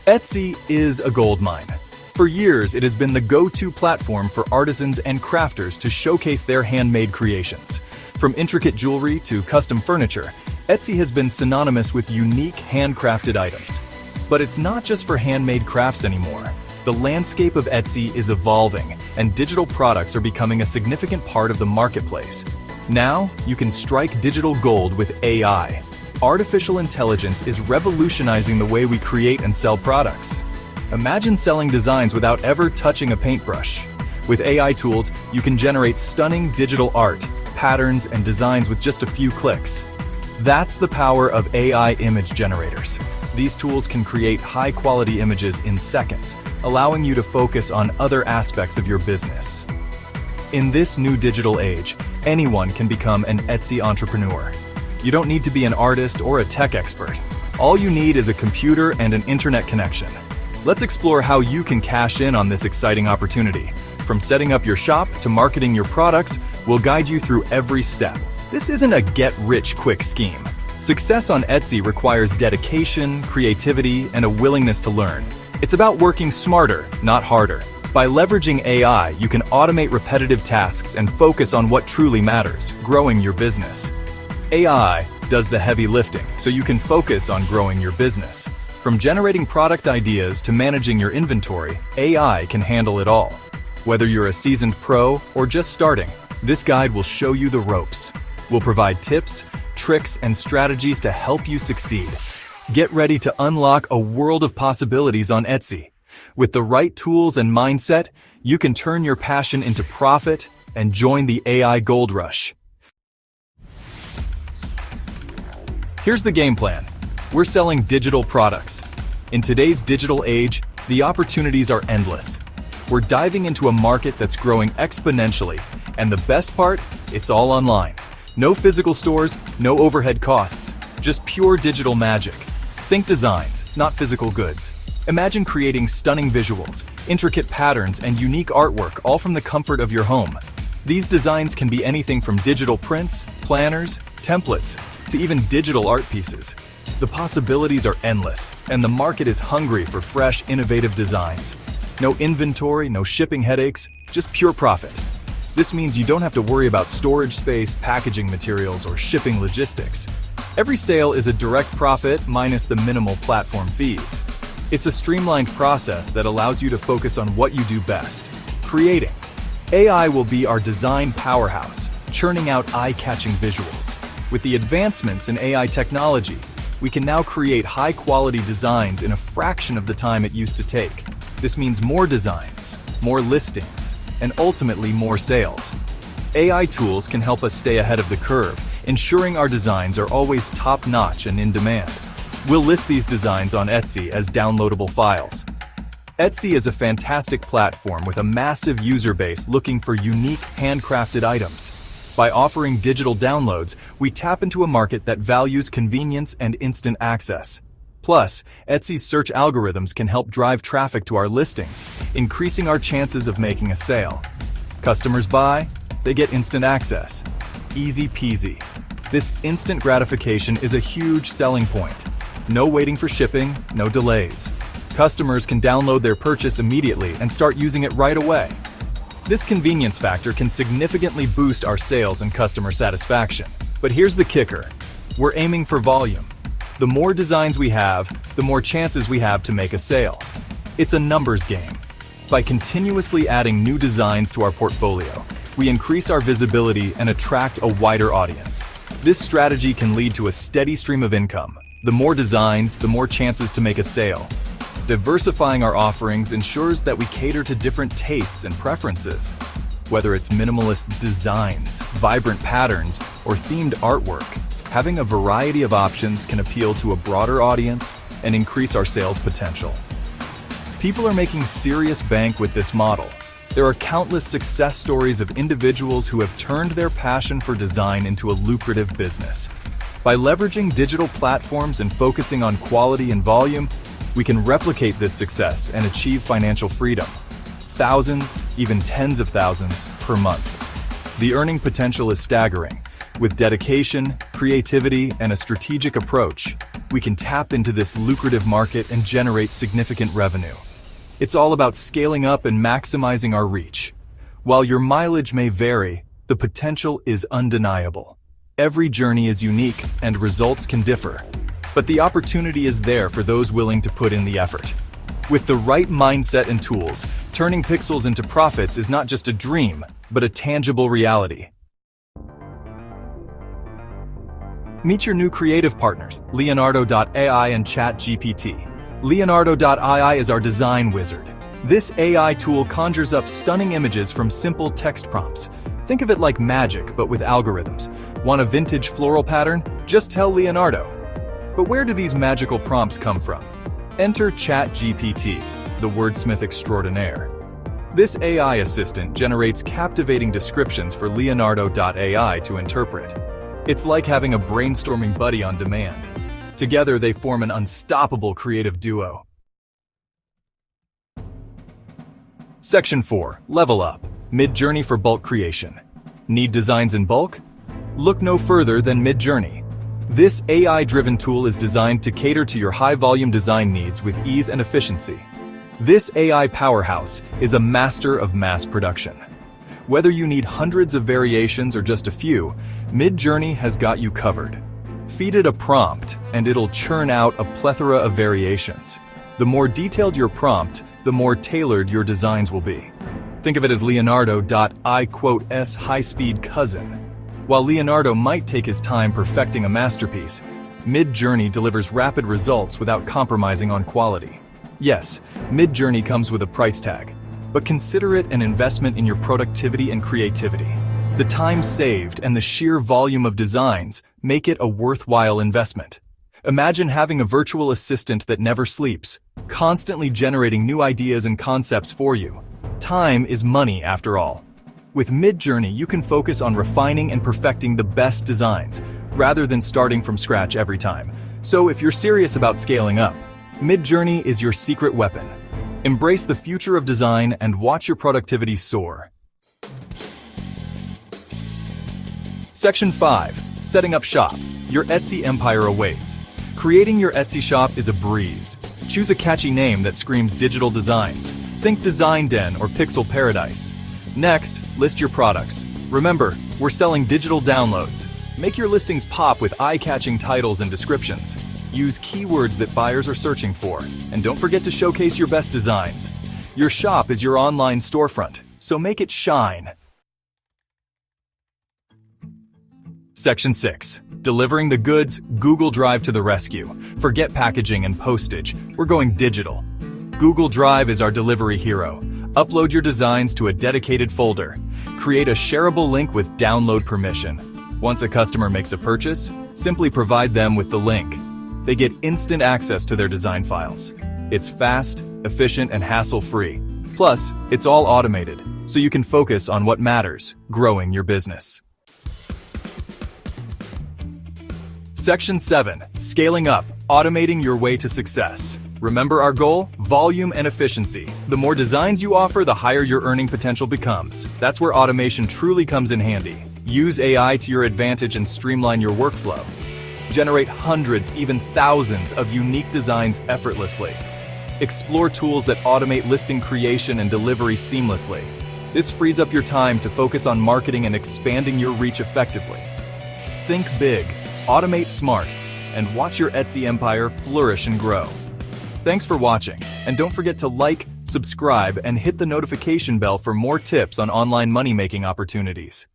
Etsy is a goldmine. For years, it has been the go-to platform for artisans and crafters to showcase their handmade creations. From intricate jewelry to custom furniture, Etsy has been synonymous with unique handcrafted items. But it's not just for handmade crafts anymore. The landscape of Etsy is evolving, and digital products are becoming a significant part of the marketplace. Now, you can strike digital gold with AI. Artificial intelligence is revolutionizing the way we create and sell products. Imagine selling designs without ever touching a paintbrush. With AI tools, you can generate stunning digital art, patterns, and designs with just a few clicks. That's the power of AI image generators. These tools can create high-quality images in seconds, allowing you to focus on other aspects of your business. In this new digital age, anyone can become an Etsy entrepreneur. You don't need to be an artist or a tech expert. All you need is a computer and an internet connection. Let's explore how you can cash in on this exciting opportunity. From setting up your shop to marketing your products, we'll guide you through every step. This isn't a get-rich-quick scheme. Success on Etsy requires dedication, creativity, and a willingness to learn. It's about working smarter, not harder. By leveraging AI, you can automate repetitive tasks and focus on what truly matters, growing your business. AI does the heavy lifting, so you can focus on growing your business. From generating product ideas to managing your inventory, AI can handle it all. Whether you're a seasoned pro or just starting, this guide will show you the ropes. We'll provide tips, tricks, and strategies to help you succeed. Get ready to unlock a world of possibilities on Etsy. With the right tools and mindset, you can turn your passion into profit and join the AI gold rush. Here's the game plan. We're selling digital products. In today's digital age, the opportunities are endless. We're diving into a market that's growing exponentially, and the best part, it's all online. No physical stores, no overhead costs, just pure digital magic. Think designs, not physical goods. Imagine creating stunning visuals, intricate patterns, and unique artwork, all from the comfort of your home. These designs can be anything from digital prints, planners, templates, to even digital art pieces. The possibilities are endless, and the market is hungry for fresh, innovative designs. No inventory, no shipping headaches, just pure profit. This means you don't have to worry about storage space, packaging materials, or shipping logistics. Every sale is a direct profit minus the minimal platform fees. It's a streamlined process that allows you to focus on what you do best, creating. AI will be our design powerhouse, churning out eye-catching visuals. With the advancements in AI technology, we can now create high-quality designs in a fraction of the time it used to take. This means more designs, more listings, and ultimately more sales. AI tools can help us stay ahead of the curve, ensuring our designs are always top-notch and in demand. We'll list these designs on Etsy as downloadable files. Etsy is a fantastic platform with a massive user base looking for unique handcrafted items. By offering digital downloads, we tap into a market that values convenience and instant access. Plus, Etsy's search algorithms can help drive traffic to our listings, increasing our chances of making a sale. Customers buy, they get instant access. Easy peasy. This instant gratification is a huge selling point. No waiting for shipping, no delays. Customers can download their purchase immediately and start using it right away. This convenience factor can significantly boost our sales and customer satisfaction. But here's the kicker. We're aiming for volume. The more designs we have, the more chances we have to make a sale. It's a numbers game. By continuously adding new designs to our portfolio, we increase our visibility and attract a wider audience. This strategy can lead to a steady stream of income. The more designs, the more chances to make a sale. Diversifying our offerings ensures that we cater to different tastes and preferences. Whether it's minimalist designs, vibrant patterns, or themed artwork, having a variety of options can appeal to a broader audience and increase our sales potential. People are making serious bank with this model. There are countless success stories of individuals who have turned their passion for design into a lucrative business. By leveraging digital platforms and focusing on quality and volume, we can replicate this success and achieve financial freedom. Thousands, even tens of thousands, per month. The earning potential is staggering. With dedication, creativity, and a strategic approach, we can tap into this lucrative market and generate significant revenue. It's all about scaling up and maximizing our reach. While your mileage may vary, the potential is undeniable. Every journey is unique and results can differ, but the opportunity is there for those willing to put in the effort. With the right mindset and tools, turning pixels into profits is not just a dream, but a tangible reality. Meet your new creative partners, Leonardo.ai and ChatGPT. Leonardo.ai is our design wizard. This AI tool conjures up stunning images from simple text prompts. Think of it like magic, but with algorithms. Want a vintage floral pattern? Just tell Leonardo. But where do these magical prompts come from? Enter ChatGPT, the wordsmith extraordinaire. This AI assistant generates captivating descriptions for Leonardo.ai to interpret. It's like having a brainstorming buddy on demand. Together, they form an unstoppable creative duo. Section 4. Level Up. Mid-Journey for bulk creation. Need designs in bulk? Look no further than Mid-Journey. This AI-driven tool is designed to cater to your high-volume design needs with ease and efficiency. This AI powerhouse is a master of mass production. Whether you need hundreds of variations or just a few, Mid-Journey has got you covered. Feed it a prompt, and it'll churn out a plethora of variations. The more detailed your prompt, the more tailored your designs will be. Think of it as Leonardo.ai's high-speed cousin. While Leonardo might take his time perfecting a masterpiece, Mid-Journey delivers rapid results without compromising on quality. Yes, Mid-Journey comes with a price tag, but consider it an investment in your productivity and creativity. The time saved and the sheer volume of designs make it a worthwhile investment. Imagine having a virtual assistant that never sleeps, constantly generating new ideas and concepts for you. Time is money after all. With Mid-Journey, you can focus on refining and perfecting the best designs, rather than starting from scratch every time. So if you're serious about scaling up, Mid-Journey is your secret weapon. Embrace the future of design and watch your productivity soar. Section 5. Setting up shop. Your Etsy empire awaits. Creating your Etsy shop is a breeze. Choose a catchy name that screams digital designs. Think Design Den or Pixel Paradise. Next, list your products. Remember, we're selling digital downloads. Make your listings pop with eye-catching titles and descriptions. Use keywords that buyers are searching for. And don't forget to showcase your best designs. Your shop is your online storefront, so make it shine. Section 6. Delivering the goods, Google Drive to the rescue. Forget packaging and postage. We're going digital. Google Drive is our delivery hero. Upload your designs to a dedicated folder. Create a shareable link with download permission. Once a customer makes a purchase, simply provide them with the link. They get instant access to their design files. It's fast, efficient, and hassle-free. Plus, it's all automated, so you can focus on what matters, growing your business. Section 7. Scaling up, automating your way to success. Remember our goal? Volume and efficiency. The more designs you offer, the higher your earning potential becomes. That's where automation truly comes in handy. Use AI to your advantage and streamline your workflow. Generate hundreds, even thousands of unique designs effortlessly. Explore tools that automate listing creation and delivery seamlessly. This frees up your time to focus on marketing and expanding your reach effectively. Think big, automate smart, and watch your Etsy empire flourish and grow. Thanks for watching, and don't forget to like, subscribe, and hit the notification bell for more tips on online money-making opportunities.